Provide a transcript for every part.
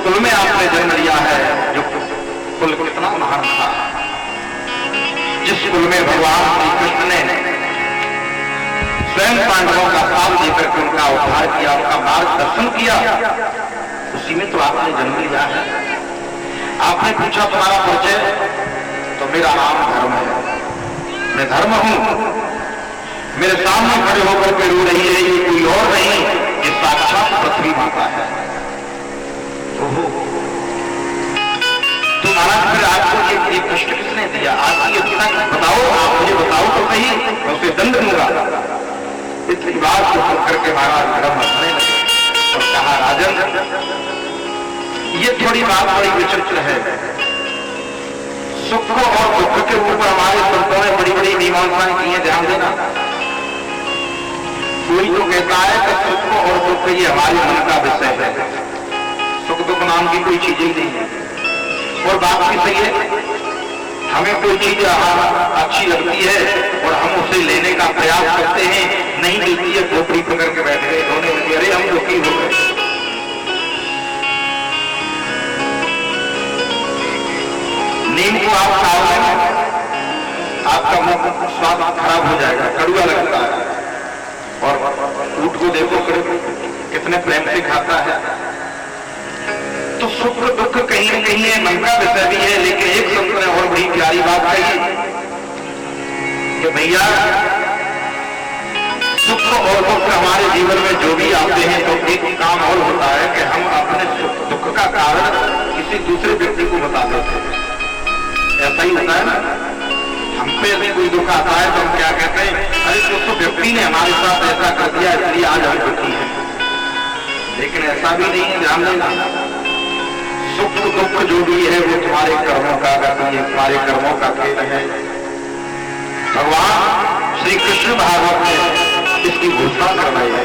कुल में आपने जन्म लिया है जो कुल कितना महान था, जिस कुल में भगवान श्री कृष्ण ने स्वयं पांडवों का साथ देकर के उनका उद्धार किया, उनका मार्गदर्शन किया, उसी में तो आपने जन्म लिया है। आपने पूछा तुम्हारा परिचय, तो मेरा नाम धर्म है, मैं धर्म हूं। मेरे सामने खड़े होकर के रो रही है, ये कोई और नहीं, ये साक्षात पृथ्वी माता है। तो महाराज फिर आपको ये कष्ट किसने दिया? आपकी इतना बताओ, आप मुझे बताओ तो सही, मैं उसे दंड दूंगा। इतनी बात को सुन करके महाराज धर्म हंसने लगे और कहा, राजन ये थोड़ी बात बड़ी विचित्र है। सुख और दुख के ऊपर हमारे संतों ने बड़ी बड़ी मीमांसाएं की है, ध्यान देना। कोई तो कहता है कि सुख और दुख ये हमारे मन का विषय है, सुख दुख नाम की कोई चीज ही नहीं है। और बात भी सही है, हमें कोई चीज अच्छी लगती है और हम उसे लेने का प्रयास करते हैं, नहीं मिलती है, खोपड़ी पकड़ के बैठ गए, रोने लगे, अरे हम दुखी हो गए। नीम को आप खाओगे, आपका मुख स्वाद खराब हो जाएगा, कड़वा लगता है। और ऊंट को देखो कितने प्रेम से खाता है। तो सुख दुख कहीं न कहीं मन का विषय भी है, लेकिन एक संत ने और बड़ी प्यारी बात कही कि भैया सुख और दुख हमारे जीवन में जो भी आते हैं, तो एक काम और होता है कि हम अपने सुख दुख का कारण किसी दूसरे व्यक्ति को बता देते हैं। ऐसा ही होता है ना, हम पे यदि कोई दुख आता है तो हम क्या कहते हैं, अरे उस व्यक्ति ने हमारे साथ ऐसा कर दिया इसलिए आज हम दुखी हैं। लेकिन ऐसा भी नहीं है, ध्यान देना, सुख दुख जो भी है वो तुम्हारे कर्मों का गति है, तुम्हारे कर्मों का खेल है। भगवान श्री कृष्ण भागवत ने इसकी घोषणा करवाई है।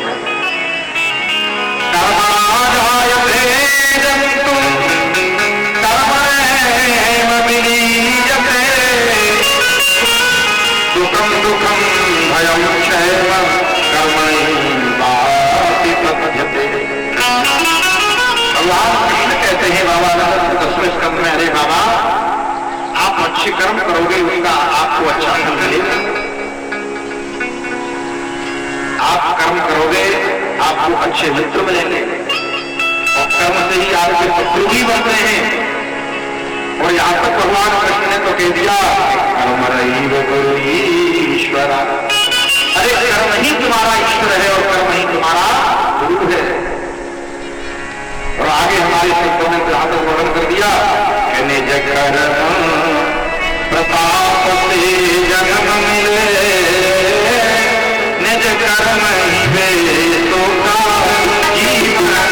दुखम दुखम भयम क्षयम कर्मणि पद्यते। भगवान कृष्ण कहते हैं बाबा 10वें स्कंद में, अरे बाबा आप अच्छे कर्म करोगे उसका आपको अच्छा फल मिलेगा। आप कर्म करोगे आपको अच्छे मित्र मिलेंगे, और कर्म से ही आपके शत्रु भी बनते हैं। और यहाँ तक भगवान कृष्ण ने तो कह दिया, कर्म रही गुरु ईश्वर, अरे कर्म ही तुम्हारा ईश्वर है और कर्म ही तुम्हारा गुरु है। और आगे हमारे संतों ने जहां तक वर्णन कर दिया कि निज कर्म प्रताप से जन्म मिले, निज कर्म ही वे तो का जीवन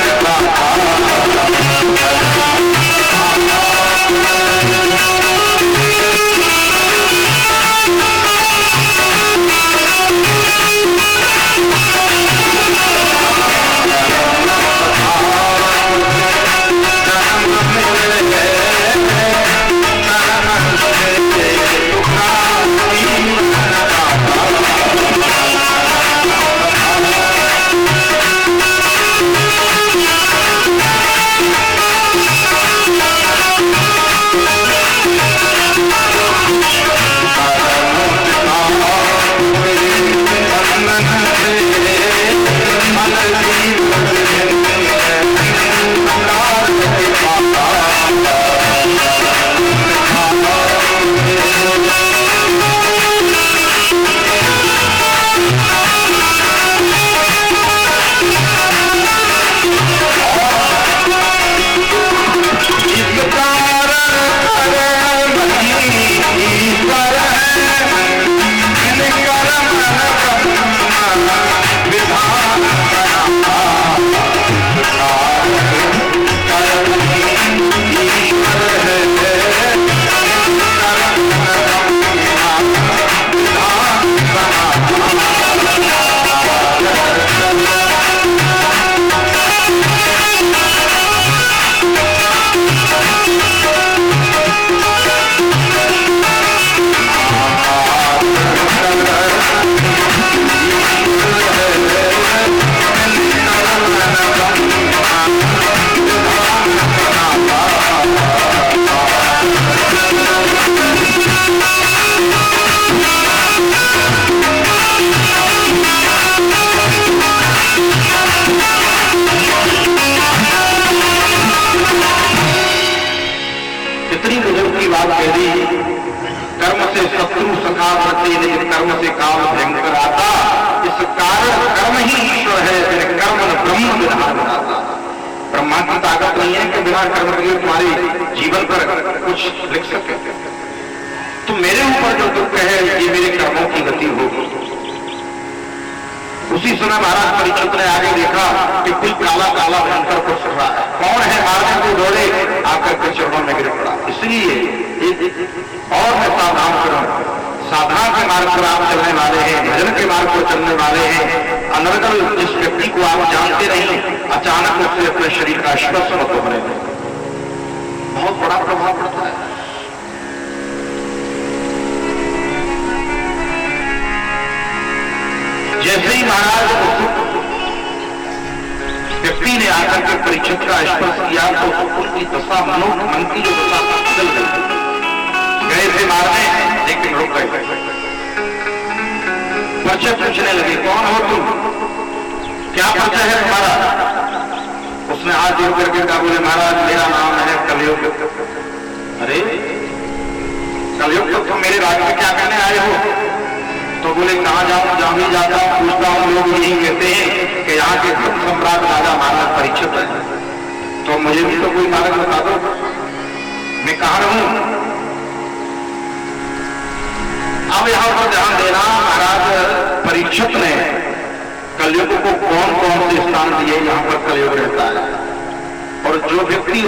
बात कह दी, कर्म से शत्रु सखा बढ़ते, लेकिन कर्म से काल भयंकर आता। इस कारण कर्म ही ईश्वर है, बिन कर्म न ब्रह्म विधान बनाता। ब्रह्मा की ताकत नहीं है कि बिना कर्म के तुम्हारे जीवन पर कुछ लिख सके। तो मेरे ऊपर जो दुख है ये मेरे कर्मों की गति होगी। उसी समय महाराज परीक्षित ने आगे देखा कि कोई काला काला भयंकर कुछ रहा है। कौन है? मारने को दौड़े, आकर के चरणों में गिर पड़ा। इसलिए और मैं सावधान करूं, साधना के मार्ग पर आप चलने वाले हैं, भजन के मार्ग पर चलने वाले हैं। अनर्गल जिस व्यक्ति को आप जानते नहीं, अचानक उससे अपने शरीर का स्पर्श मत होने दें, बहुत बड़ा प्रभाव पड़ता है। जैसे ही महाराज व्यक्ति ने आकर के परीक्षित का स्पर्श किया तो उनकी दशा मन की जो दशा बदल गई। गए थे मारने, लेकिन रुक गए। परिचय पूछने लगे, कौन हो तुम, क्या परिचय है तुम्हारा? उसने हाथ जोड़ करके कहा, बोले महाराज मेरा नाम है कलयुग। अरे कलयुग तो तुम मेरे राज्य में क्या करने आए हो? तो बोले कहां जाऊं, जहां भी जाता हूं पूछता हूं, लोग यही कहते हैं कि यहाँ के सम्राट राजा महाराज परीक्षित है। तो मुझे भी तो कोई मार्ग बता दो, मैं कहां रहूं? अब यहां पर ध्यान देना, महाराज परीक्षित ने कलयुग को कौन कौन से स्थान दिए यहां पर कलयुग रहता है। और जो व्यक्ति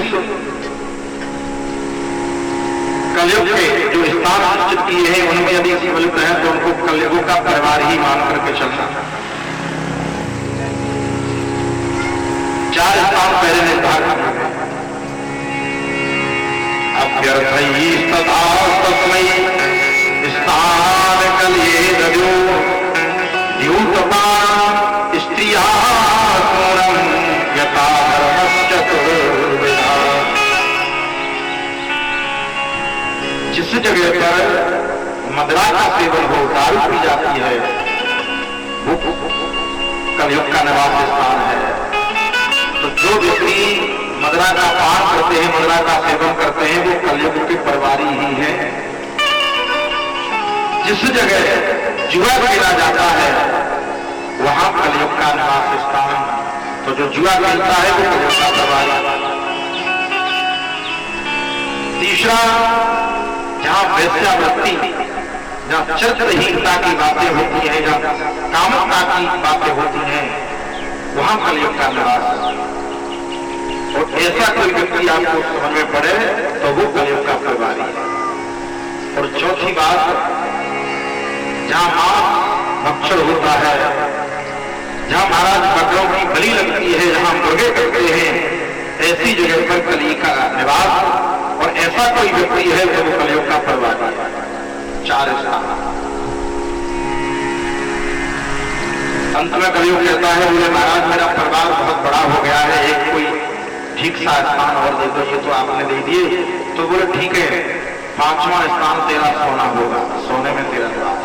कलयुग के जो स्थान निश्चित किए हैं उनमें यदि सम्मिलित है तो उनको कलयुग का परिवार ही मान करके चलना। 4 स्थान पहले निर्धारित हैं। अभ्यर्थी तथा तस्मै स्थान कलये दद्यो द्यूतपान स्त्रिया सोनम यथा धर्मश्चतुर्विधा। जिस जगह पर मदिरा का सेवन हो, दारू पी जाती है, वो कलयुग का निवास स्थान है। तो जो व्यक्ति मदिरा का पान करते हैं, मदिरा का सेवन करते हैं, वो कलयुग के परिवारी ही हैं। जिस जगह जुआ खेला जाता है वहां कलयुग का निवास स्थान। तो जो जुआ खेलता है वो कलयुग का परिवारी। तीसरा, जहां वैश्यावृत्ति, जहां चरित्रहीनता की बातें होती हैं, जहां कामकता की बातें होती हैं, वहां कलयुग का निवास। और ऐसा कोई व्यक्ति आपको समझ में पड़े तो वो कलयुग का परिवारी है। और चौथी बात, जहां मांस भक्षण होता है, जहां महाराज बकरों की बलि लगती है, जहां मुर्गे करते हैं, ऐसी जगह पर कलयुग का निवास। और ऐसा कोई व्यक्ति है जो वो कलयुग का परिवार है। 4 स्थान। अंत में कलयुग कहता है, बोले महाराज मेरा परिवार बहुत बड़ा हो गया है, एक कोई ठीक सा स्थान और दे दो। ये तो आपने दे दिए। तो बोले ठीक है, 5वां स्थान तेरा सोना होगा, सोने में तेरा निवास।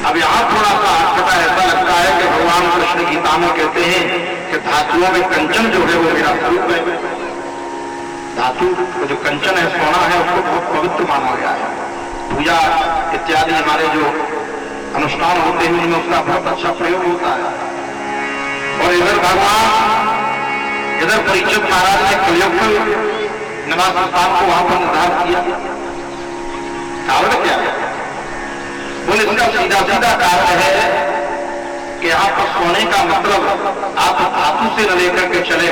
अब यहाँ थोड़ा सा अटपटा ऐसा लगता है कि भगवान कृष्ण गीता में कहते हैं कि धातुओं में कंचन जो है वो मेरा स्वरूप है। धातु जो कंचन है, सोना है, उसको बहुत पवित्र माना गया है। पूजा इत्यादि हमारे जो अनुष्ठान होते हैं उनमें उसका बहुत अच्छा प्रयोग होता है। और इधर भगवान, इधर परीक्षित महाराज ने कलयुग निवास स्थान को वहां पर निर्धारित किया। कारण क्या है? बोले इसका सीधा सीधा कारण है कि यहाँ पर सोने का मतलब आप धातु से न लेकर के चले,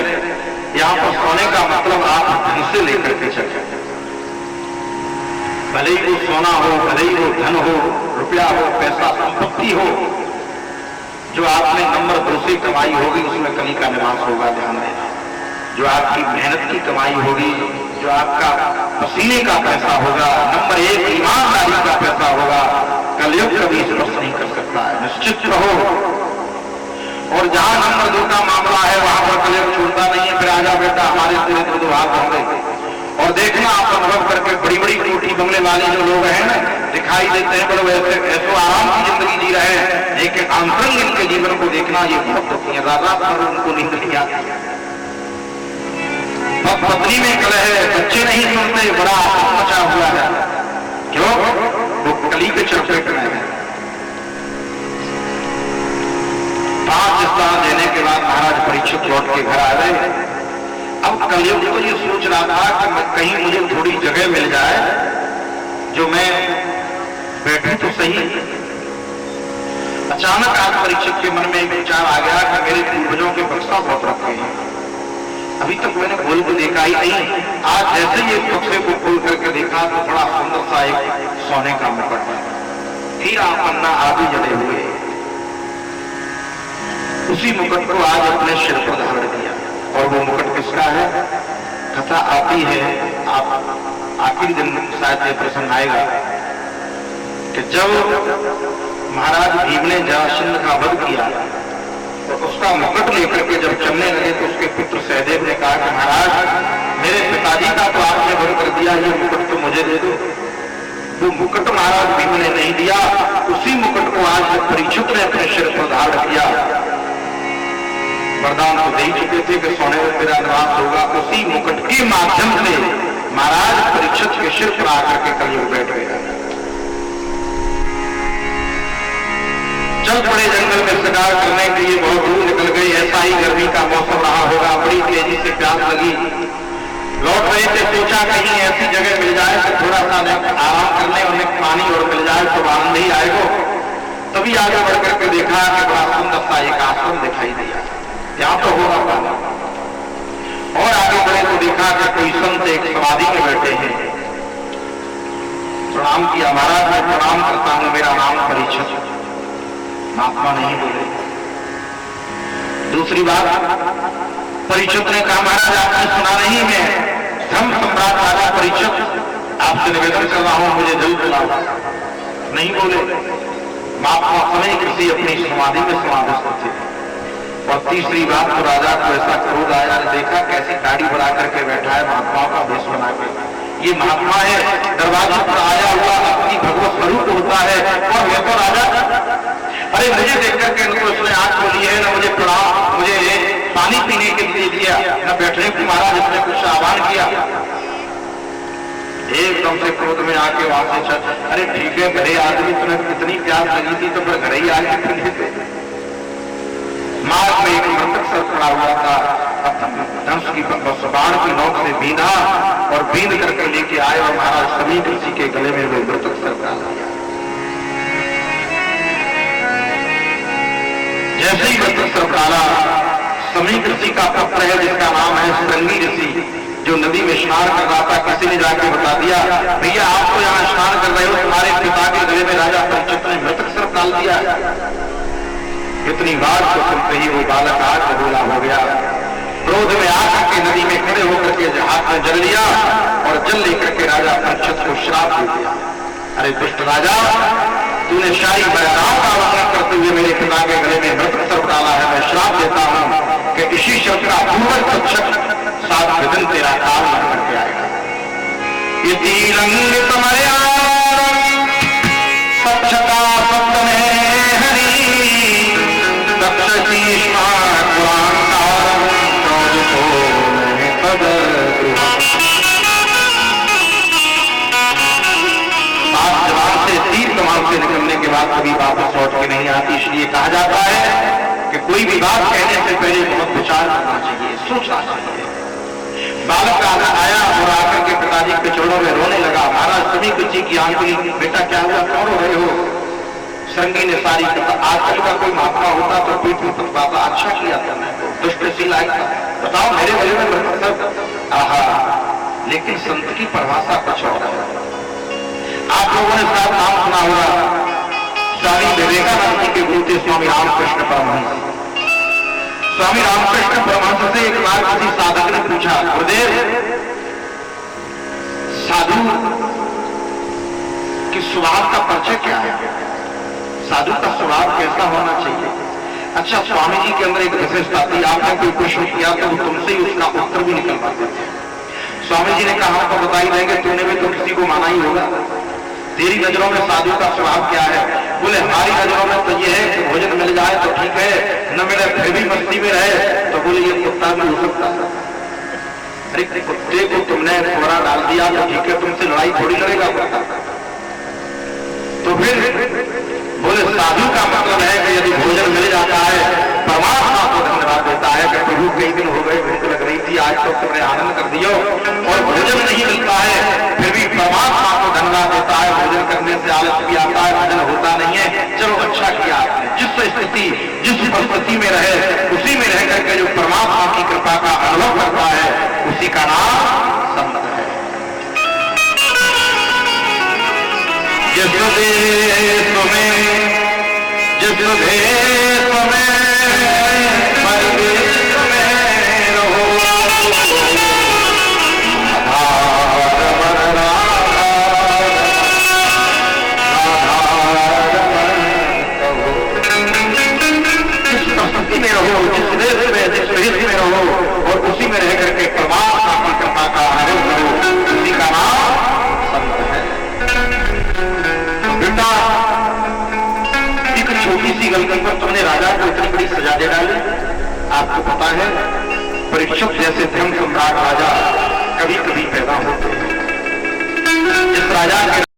यहाँ पर सोने का मतलब आप धन से लेकर के चले। भले ही वो सोना हो, भले ही वो धन हो, रुपया हो, पैसा, संपत्ति हो, जो आपने नंबर 2 से कमाई होगी उसमें कली का निवास होगा। ध्यान देना, जो आपकी मेहनत की कमाई होगी, जो आपका पसीने का पैसा होगा, नंबर 1 ईमानदारी का पैसा होगा, कलयुग कभी स्पर्श नहीं कर सकता है। निश्चित रहो। और जहां नंबर 2 का मामला है वहां पर कलयुग छूटता नहीं है। फिर आजा बेटा हमारे तेरे तो हाथ होंगे। और देखना आप अनुभव करके, बड़ी बड़ी कोठी बंगले वाले जो लोग हैं ना, दिखाई देते हैं बड़े ऐसे आराम की जिंदगी जी रहे हैं, लेकिन अंतरंग इनके जीवन को देखना ये बहुत दुखी है। रात भर उनको नींद नहीं आती। पत्नी में कलह है, बच्चे नहीं सुनते, बड़ा आतंक मचा हुआ है। क्यों? वो कली के चपेट में है। 5 साल देने के बाद महाराज परीक्षित लौट के घर आ गए। अब कलयुग तो ये सोच रहा था कि कहीं मुझे थोड़ी जगह मिल जाए जो मैं बैठूं तो सही। अचानक आज परीक्षित के मन में एक विचार आ गया कि मेरे पूर्वजों के बक्सा बहुत रखे हैं, अभी तक मैंने खोल को देखा ही नहीं। आज जैसे ही एक बक्से को खोल करके देखा तो बड़ा सुंदर सा एक सोने का मुकुट, हीरा पन्ना आदि जड़े हुए, उसी मुकुट को आज अपने सिर पर धारण किया। और वो मुकुट किसका है? कथा आती है, आप आखिरी दिन शायद ये प्रसंग आएगा कि जब महाराज भीम ने जरासंध का वध किया तो उसका मुकुट लेकर के जब चलने लगे तो उसके पुत्र सहदेव ने कहा कि महाराज मेरे पिताजी का तो आपने वध कर दिया, ये मुकुट तो मुझे दे दो। वो मुकुट महाराज भीम ने नहीं दिया, उसी मुकुट को आज परीक्षित ने अपने सिर पर धारण किया। वरदान तो दे चुके थे कि सोने में मेरा निवास होगा, उसी मुकुट के माध्यम से महाराज परीक्षित के सिर पर आकर के कलयुग बैठ गया। चल पड़े जंगल में शिकार करने के लिए, बहुत दूर निकल गई। ऐसा ही गर्मी का मौसम रहा होगा, बड़ी तेजी से प्यास लगी, लौट रहे थे। सोचा कहीं ऐसी जगह मिल जाए तो थोड़ा सा आराम करने और पानी और मिल जाए तो आनंद ही आएगा। तभी आगे बढ़ करके देखा कि बड़ा सुंदर सा एक आश्रम दिखाई दिया, यहाँ तो हो रहा था। और आगे बढ़े तो देखा कि कोई संत एक समाधि में बैठे हैं। प्रणाम किया, महाराज मैं प्रणाम करता हूँ, मेरा नाम परीक्षित। महात्मा नहीं बोले। दूसरी बात, परीक्षित ने कहा महाराज आपने सुना नहीं, मैं धर्म सम्राट राजा परीक्षित आपसे निवेदन कर रहा हूं, मुझे जल पिलाओ। नहीं बोले। महात्मा समय किसी अपनी समाधि में समाधिस्थ थे। और तीसरी बात, तो राजा को ऐसा क्रोध आया, देखा कैसी दाढ़ी बढ़ा करके बैठा है, महात्माओं का भेष बना के। ये महात्मा है, दरवाजे पर आया हुआ अपनी भगवत स्वरूप होता है, और मैं तो राजा। अरे मुझे देख करके उसने आंख खोली है, ना मुझे प्रणाम, मुझे पानी पीने के लिए दिया, न बैठने को महाराज इसने कुछ आह्वान किया। एकदम से क्रोध में आके वहां से चल, अरे ठीक है घरे आदमी, तुम्हें कितनी प्यास लगी थी तो फिर घर ही आके पी लेते। मार्ग में एक मृतक सर खड़ा हुआ था, धनुष की बाण की नोक से बीधा और बीध करके लेके आए और महाराज समीप ऋषि के गले में वो मृतक सर डाल दिया। जैसे ही मृतक सर डाला, समीप ऋषि का पुत्र है जिसका नाम है श्रृंगी ऋषि, जो नदी में स्नान कर रहा था, किसी ने जाके बता दिया भैया आप तो यहाँ स्नान कर रहे हो, तुम्हारे पिता के गले में राजा परीक्षित ने मृतक सर डाल दिया। इतनी बात को सुनते ही वो बालक आज बोला हो गया, क्रोध में आकर के नदी में खड़े होकर के हाथ में जल लिया और जल लेकर के राजा परीक्षित को श्राप दे दिया। अरे दुष्ट राजा, तूने शाही बलराम का वर्णन करते हुए मेरे पिता के गले में मृतक सर डाला है, मैं श्राप देता हूं कि इसी शब्द का पूर्वज तक्षक 7 दिन तेरा काल न करके आएगा। इति लंघित मर्यादा स्वच्छता सप्तमे हरि दक्षशीष्मा पुराण तीर कमान से निकलने के बाद कभी वापस लौट के नहीं आती, इसलिए कहा जाता है कि कोई भी बात कहने से पहले बहुत विचार करना चाहिए, सोचना चाहिए। बालक आया और आकर के पिताजी के चरणों में रोने लगा। महाराज सभी बच्ची की आंख खुली, बेटा क्या हुआ, कौन रो रहे हो? श्रृंगी ने सारी आजकल का कोई महात्मा होता तो पीठ में पथवाता, अच्छा किया था, मैं दुष्टशील आया, बताओ मेरे गले में मतलब। आहा, लेकिन संत की परिभाषा कुछ और है। आप लोगों ने शायद नाम सुना होगा, स्वामी विवेकानंद जी के गुरु थे स्वामी रामकृष्ण परमहंस। स्वामी रामकृष्ण परमहंस से एक बार किसी साधक ने पूछा, गुरुदेव साधु कि स्वभाव का परिचय क्या है, साधु का स्वभाव कैसा होना चाहिए? अच्छा, स्वामी जी के अंदर एक विशेषता थी, आपने कोई प्रश्न किया तो तुमसे ही उसका उत्तर भी निकल पाते थे। स्वामी जी ने कहा हम तो बता ही देंगे, तूने भी तो किसी को माना ही होगा, तेरी नजरों में साधु का स्वभाव क्या है? बोले हमारी नजरों में तो ये है कि भोजन मिल जाए तो ठीक है, न मिले फिर भी मस्ती में रहे, तो बोले ये कुत्ता भी हो सकता है। अरे कुत्ते को तुमने थोड़ा डाल दिया तो ठीक है, तुमसे लड़ाई थोड़ी लड़ेगा कुत्ता। तो फिर बोले साधु का मतलब है कि यदि भोजन मिल जाता है परमात्मा को धन्यवाद देता है कि प्रभु कई दिन हो गए भूख लग रही थी, आज तो तुमने आनंद कर दियो, और भोजन नहीं मिलता है फिर भी परमात्मा को धन्यवाद देता है। भोजन करने से आलस भी आता है, भोजन होता नहीं है, चलो अच्छा किया आपने। जिस स्थिति जिस परिस्थिति में रहे उसी में रह करके जो परमात्मा की कृपा का अनुभव करता है उसी का नाम संत है। जिस देश में जिस देश में परदेश में रहो, जिस में रहो, जिस देश में जिस देश में रहो और उसी में रह करके परमात्मा की कृपा का अनुभव करो, उसी का नाम संत है। बेटा एक छोटी सी गलती पर तुमने राजा को इतनी बड़ी सजा दे डाली। आपको पता है परीक्षित जैसे धर्म सम्राट राजा कभी कभी पैदा होते हैं। इस राजा के